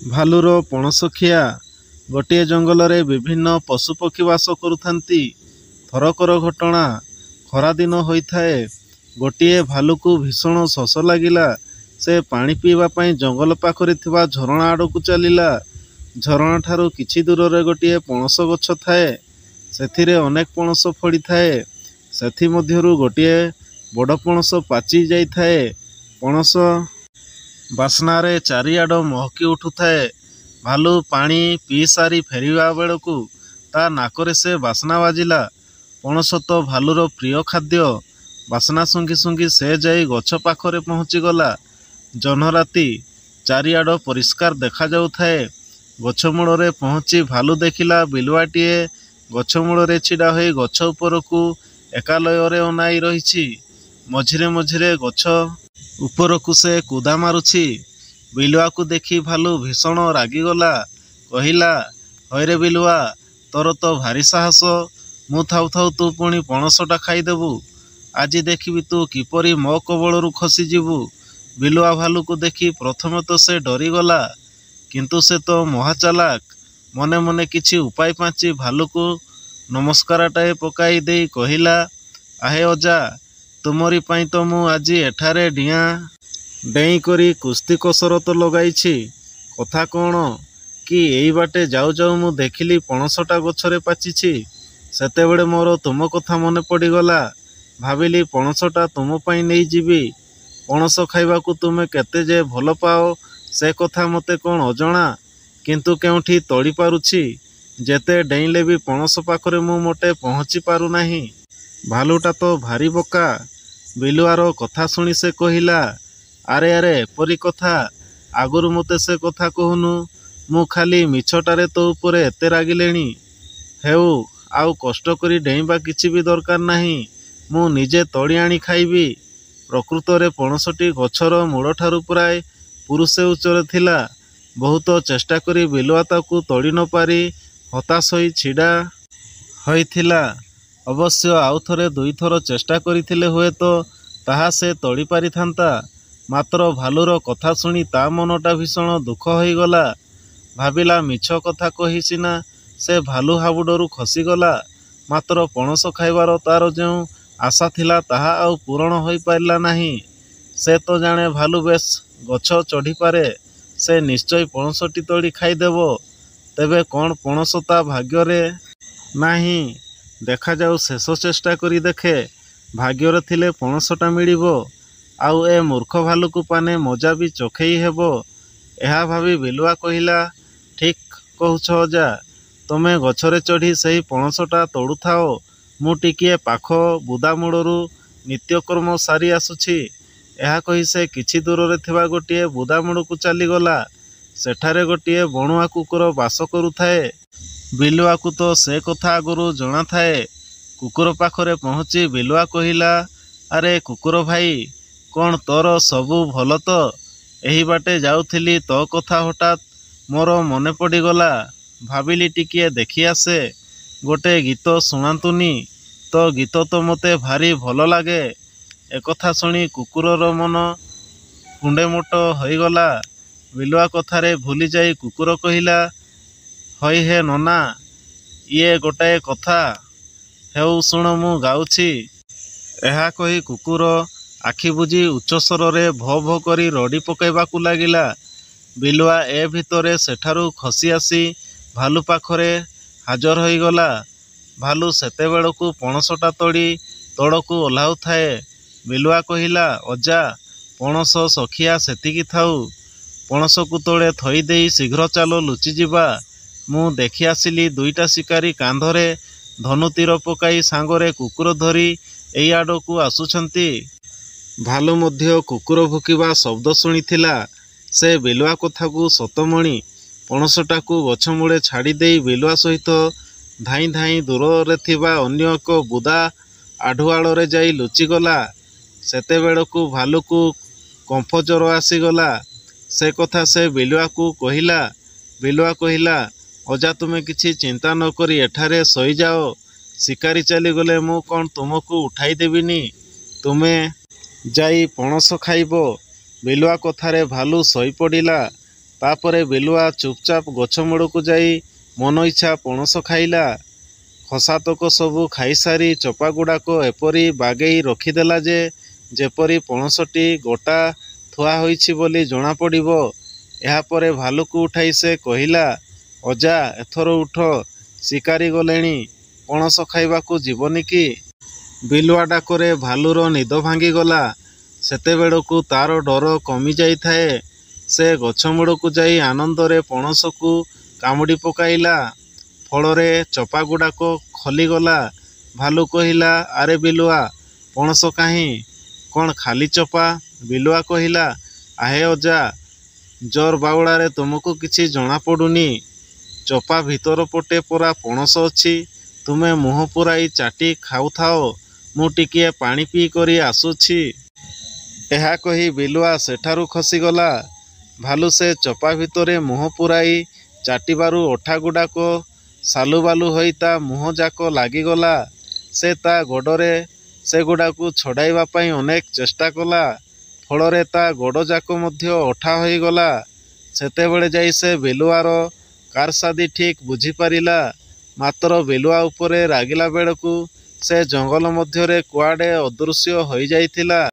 ଭାଲୁର ପଣସଖିଆ ଗୋଟିଏ ଜଙ୍ଗଲରେ ବିଭିନ୍ନ ପଶୁପକ୍ଷୀ ବାସ କରୁଥାନ୍ତି। ଥରକର ଘଟଣା। ଖରାଦିନ ହୋଇଥାଏ। ଗୋଟିଏ ଭାଲୁକୁ ଭୀଷଣ ଶୋଷ ଲାଗିଲା। ସେ ପାଣି ପିଇବା ପାଇଁ ଜଙ୍ଗଲ ପାଖରେ ଥିବା ଝରଣା ଆଡ଼କୁ ଚାଲିଲା। ଝରଣାଠାରୁ କିଛି ଦୂରରେ ଗୋଟିଏ ପଣସ ଗଛ ଥାଏ। ସେଥିରେ ଅନେକ ପଣସ ଫଳିଥାଏ। ସେଥିମଧ୍ୟରୁ ଗୋଟିଏ ବଡ଼ ପଣସ ପାଚି ଯାଇଥାଏ। ପଣସ ବାସ୍ନାରେ ଚାରିଆଡ଼ ମହକି ଉଠୁଥାଏ। ଭାଲୁ ପାଣି ପିଇସାରି ଫେରିବା ବେଳକୁ ତା ନାକରେ ସେ ବାସ୍ନା ବାଜିଲା। ପଣସ ତ ଭାଲୁର ପ୍ରିୟ ଖାଦ୍ୟ। ବାସ୍ନା ଶୁଙ୍ଘି ଶୁଙ୍ଘି ସେ ଯାଇ ଗଛ ପାଖରେ ପହଞ୍ଚିଗଲା। ଜହ୍ନରାତି, ଚାରିଆଡ଼ ପରିଷ୍କାର ଦେଖାଯାଉଥାଏ। ଗଛ ମୂଳରେ ପହଞ୍ଚି ଭାଲୁ ଦେଖିଲା ବିଲୁଆଟିଏ ଗଛ ମୂଳରେ ଛିଡ଼ା ହୋଇ ଗଛ ଉପରକୁ ଏକାଲୟରେ ଅନାଇ ରହିଛି। ମଝିରେ ମଝିରେ ଗଛ ଉପରକୁ ସେ କୁଦା ମାରୁଛି। ବିଲୁଆକୁ ଦେଖି ଭାଲୁ ଭୀଷଣ ରାଗିଗଲା। କହିଲା, ହଇରେ ବିଲୁଆ, ତୋର ତ ଭାରି ସାହସ। ମୁଁ ଥାଉ ଥାଉ ତୁ ପୁଣି ପଣସଟା ଖାଇଦେବୁ। ଆଜି ଦେଖିବି ତୁ କିପରି ମୋ କବଳରୁ ଖସିଯିବୁ। ବିଲୁଆ ଭାଲୁକୁ ଦେଖି ପ୍ରଥମେ ତ ସେ ଡରିଗଲା, କିନ୍ତୁ ସେ ତ ମହାଚାଲାକ। ମନେ ମନେ କିଛି ଉପାୟ ପାଞ୍ଚି ଭାଲୁକୁ ନମସ୍କାରଟାଏ ପକାଇ ଦେଇ କହିଲା, ଆହେ ଅଜା, ତୁମରି ପାଇଁ ତ ମୁଁ ଆଜି ଏଠାରେ ଡିଆଁ ଡେଇଁ କରି କୁସ୍ତି କସରତ ଲଗାଇଛି। କଥା କ'ଣ କି ଏଇ ବାଟେ ଯାଉ ଯାଉ ମୁଁ ଦେଖିଲି ପଣସଟା ଗଛରେ ପାଚିଛି। ସେତେବେଳେ ମୋର ତୁମ କଥା ମନେ ପଡ଼ିଗଲା। ଭାବିଲି ପଣସଟା ତୁମ ପାଇଁ ନେଇଯିବି। ପଣସ ଖାଇବାକୁ ତୁମେ କେତେ ଯେ ଭଲ ପାଅ ସେ କଥା ମୋତେ କ'ଣ ଅଜଣା। କିନ୍ତୁ କେଉଁଠି ତଡ଼ି ପାରୁଛି। ଯେତେ ଡେଇଁଲେ ବି ପଣସ ପାଖରେ ମୁଁ ମୋଟେ ପହଞ୍ଚି ପାରୁନାହିଁ। ଭାଲୁଟା ତ ଭାରି ବୋକା। ବିଲୁଆର କଥା ଶୁଣି ସେ କହିଲା, ଆରେ ଆରେ, ଏପରି କଥା। ଆଗରୁ ମୋତେ ସେ କଥା କହୁନୁ। ମୁଁ ଖାଲି ମିଛଟାରେ ତୋ ଉପରେ ଏତେ ରାଗିଲେଣି। ହେଉ, ଆଉ କଷ୍ଟ କରି ଡେଇଁବା କିଛି ବି ଦରକାର ନାହିଁ। ମୁଁ ନିଜେ ତଡ଼ି ଆଣି ଖାଇବି। ପ୍ରକୃତରେ ପଣସଟି ଗଛର ମୂଳଠାରୁ ପ୍ରାୟ ପୁରୁଷେ ଉଚ୍ଚରେ ଥିଲା। ବହୁତ ଚେଷ୍ଟା କରି ବିଲୁଆ ତାକୁ ତଡ଼ି ନ ପାରି ହତାଶ ହୋଇ ଛିଡ଼ା ହୋଇଥିଲା। ଅବଶ୍ୟ ଆଉ ଥରେ ଦୁଇଥର ଚେଷ୍ଟା କରିଥିଲେ ହୁଏତ ତାହା ସେ ତଡ଼ି ପାରିଥାନ୍ତା। ମାତ୍ର ଭାଲୁର କଥା ଶୁଣି ତା ମନଟା ଭୀଷଣ ଦୁଃଖ ହୋଇଗଲା। ଭାବିଲା ମିଛ କଥା କହି ସିନା ସେ ଭାଲୁ ହାବୁଡ଼ରୁ ଖସିଗଲା, ମାତ୍ର ପଣସ ଖାଇବାର ତାର ଯେଉଁ ଆଶା ଥିଲା ତାହା ଆଉ ପୂରଣ ହୋଇପାରିଲା ନାହିଁ। ସେ ତ ଜାଣେ ଭାଲୁ ବେଶ୍ ଗଛ ଚଢ଼ିପାରେ। ସେ ନିଶ୍ଚୟ ପଣସଟି ତଡ଼ି ଖାଇଦେବ। ତେବେ କ'ଣ ପଣସ ତା ଭାଗ୍ୟରେ ନାହିଁ? ଦେଖାଯାଉ, ଶେଷ ଚେଷ୍ଟା କରି ଦେଖେ। ଭାଗ୍ୟରେ ଥିଲେ ପଣସଟା ମିଳିବ। ଆଉ ଏ ମୂର୍ଖ ଭାଲୁକୁ ପାନେ ମଜା ବି ଚଖେଇ ହେବ। ଏହା ଭାବି ବିଲୁଆ କହିଲା, ଠିକ୍ କହୁଛ ଅଜା। ତୁମେ ଗଛରେ ଚଢ଼ି ସେହି ପଣସଟା ତୋଳୁଥାଅ। ମୁଁ ଟିକିଏ ପାଖ ବୁଦାମୂଳରୁ ନିତ୍ୟକର୍ମ ସାରି ଆସୁଛି। ଏହା କହି ସେ କିଛି ଦୂରରେ ଥିବା ଗୋଟିଏ ବୁଦାମୂଳକୁ ଚାଲିଗଲା। ସେଠାରେ ଗୋଟିଏ ବଣୁଆ କୁକୁର ବାସ କରୁଥାଏ। ବିଲୁଆକୁ ତ ସେ କଥା ଆଗରୁ ଜଣାଥାଏ। କୁକୁର ପାଖରେ ପହଞ୍ଚି ବିଲୁଆ କହିଲା, ଆରେ କୁକୁର ଭାଇ, କ'ଣ ତୋର ସବୁ ଭଲ ତ? ଏହି ବାଟେ ଯାଉଥିଲି, ତୋ କଥା ହଠାତ୍ ମୋର ମନେ ପଡ଼ିଗଲା। ଭାବିଲି ଟିକିଏ ଦେଖି ଆସେ। ଗୋଟେ ଗୀତ ଶୁଣାନ୍ତୁନି? ତୋ ଗୀତ ତ ମୋତେ ଭାରି ଭଲ ଲାଗେ। ଏକଥା ଶୁଣି କୁକୁରର ମନ କୁଣ୍ଡେମୋଟ ହୋଇଗଲା। ବିଲୁଆ କଥାରେ ଭୁଲି ଯାଇ କୁକୁର କହିଲା, ହଇ ହେ ନନା, ଇଏ ଗୋଟାଏ କଥା। ହେଉ ଶୁଣ, ମୁଁ ଗାଉଛି। ଏହା କହି କୁକୁର ଆଖି ବୁଜି ଉଚ୍ଚସ୍ୱରରେ ଭୋ ଭୋ କରି ରଡ଼ି ପକାଇବାକୁ ଲାଗିଲା। ବିଲୁଆ ଏ ଭିତରେ ସେଠାରୁ ଖସି ଆସି ଭାଲୁ ପାଖରେ ହାଜର ହୋଇଗଲା। ଭାଲୁ ସେତେବେଳକୁ ପଣସଟା ତଡ଼ି ତଳକୁ ଓହ୍ଲାଉଥାଏ। ବିଲୁଆ କହିଲା, ଅଜା, ପଣସ ଶଖିଆ ସେତିକି ଥାଉ। ପଣସକୁ ତଳେ ଥୋଇଦେଇ ଶୀଘ୍ର ଚାଲ ଲୁଚିଯିବା। ମୁଁ ଦେଖି ଆସିଲି ଦୁଇଟା ଶିକାରୀ କାନ୍ଧରେ ଧନୁ ତୀର ପକାଇ ସାଙ୍ଗରେ କୁକୁର ଧରି ଏଇ ଆଡ଼କୁ ଆସୁଛନ୍ତି। ଭାଲୁ ମଧ୍ୟ କୁକୁର ଭୁକିବା ଶବ୍ଦ ଶୁଣିଥିଲା। ସେ ବିଲୁଆ କଥାକୁ ସତମଣି ପଣସଟାକୁ ଗଛମୂଳେ ଛାଡ଼ିଦେଇ ବିଲୁଆ ସହିତ ଧାଇଁ ଧାଇଁ ଦୂରରେ ଥିବା ଅନ୍ୟ ଏକ ବୁଦା ଆଢ଼ୁଆଳରେ ଯାଇ ଲୁଚିଗଲା। ସେତେବେଳକୁ ଭାଲୁକୁ କମ୍ପ ଜ୍ୱର ଆସିଗଲା। ସେ କଥା ସେ ବିଲୁଆକୁ କହିଲା। ବିଲୁଆ କହିଲା, ଅଜା, ତୁମେ କିଛି ଚିନ୍ତା ନ କରି ଏଠାରେ ଶୋଇଯାଅ। ଶିକାରୀ ଚାଲିଗଲେ ମୁଁ କ'ଣ ତୁମକୁ ଉଠାଇ ଦେବିନି? ତୁମେ ଯାଇ ପଣସ ଖାଇବ। ବିଲୁଆ କଥାରେ ଭାଲୁ ଶୋଇପଡ଼ିଲା। ତାପରେ ବିଲୁଆ ଚୁପଚାପ ଗଛ ମୂଳକୁ ଯାଇ ମନ ଇଚ୍ଛା ପଣସ ଖାଇଲା। ଖସାତକ ସବୁ ଖାଇସାରି ଚୋପାଗୁଡ଼ାକ ଏପରି ବାଗେଇ ରଖିଦେଲା ଯେ ଯେପରି ପଣସଟି ଗୋଟା ଥୁଆ ହୋଇଛି ବୋଲି ଜଣାପଡ଼ିବ। ଏହାପରେ ଭାଲୁକୁ ଉଠାଇ ସେ କହିଲା, ଅଜା ଏଥର ଉଠ, ଶିକାରୀ ଗଲେଣି, ପଣସ ଖାଇବାକୁ ଯିବନି କି? ବିଲୁଆ ଡାକରେ ଭାଲୁର ନିଦ ଭାଙ୍ଗିଗଲା। ସେତେବେଳକୁ ତାର ଡର କମିଯାଇଥାଏ। ସେ ଗଛ ମୂଳକୁ ଯାଇ ଆନନ୍ଦରେ ପଣସକୁ କାମୁଡ଼ି ପକାଇଲା। ଫଳରେ ଚୋପାଗୁଡ଼ାକ ଖୋଲିଗଲା। ଭାଲୁ କହିଲା, ଆରେ ବିଲୁଆ, ପଣସ କାହିଁ? କ'ଣ ଖାଲି ଚୋପା? ବିଲୁଆ କହିଲା, ଆହେ ଅଜା, ଜୋର ବାଉଳାରେ ତୁମକୁ କିଛି ଜଣାପଡ଼ୁନି। ଚୋପା ଭିତର ପଟେ ପରା ପଣସ ଅଛି। ତୁମେ ମୁହଁ ପୁରାଇ ଚାଟି ଖାଉଥାଅ, ମୁଁ ଟିକିଏ ପାଣି ପିଇ କରି ଆସୁଛି। ଏହା କହି ବିଲୁଆ ସେଠାରୁ ଖସିଗଲା। ଭାଲୁ ସେ ଚୋପା ଭିତରେ ମୁହଁ ପୁରାଇ ଚାଟିବାରୁ ଅଠାଗୁଡ଼ାକ ସାଲୁବାଲୁ ହୋଇ ତା ମୁହଁ ଯାକ ଲାଗିଗଲା। ସେ ତା ଗୋଡ଼ରେ ସେଗୁଡ଼ାକୁ ଛଡ଼ାଇବା ପାଇଁ ଅନେକ ଚେଷ୍ଟା କଲା। ଫଳରେ ତା ଗୋଡ଼ଯାକ ମଧ୍ୟ ଅଠା ହୋଇଗଲା। ସେତେବେଳେ ଯାଇ ସେ ବିଲୁଆର କାରସାଦି ଠିକ୍ ବୁଝିପାରିଲା। ମାତ୍ର ବିଲୁଆ ଉପରେ ରାଗିଲା ବେଳକୁ ସେ ଜଙ୍ଗଲ ମଧ୍ୟରେ କୁଆଡ଼େ ଅଦୃଶ୍ୟ ହୋଇଯାଇଥିଲା।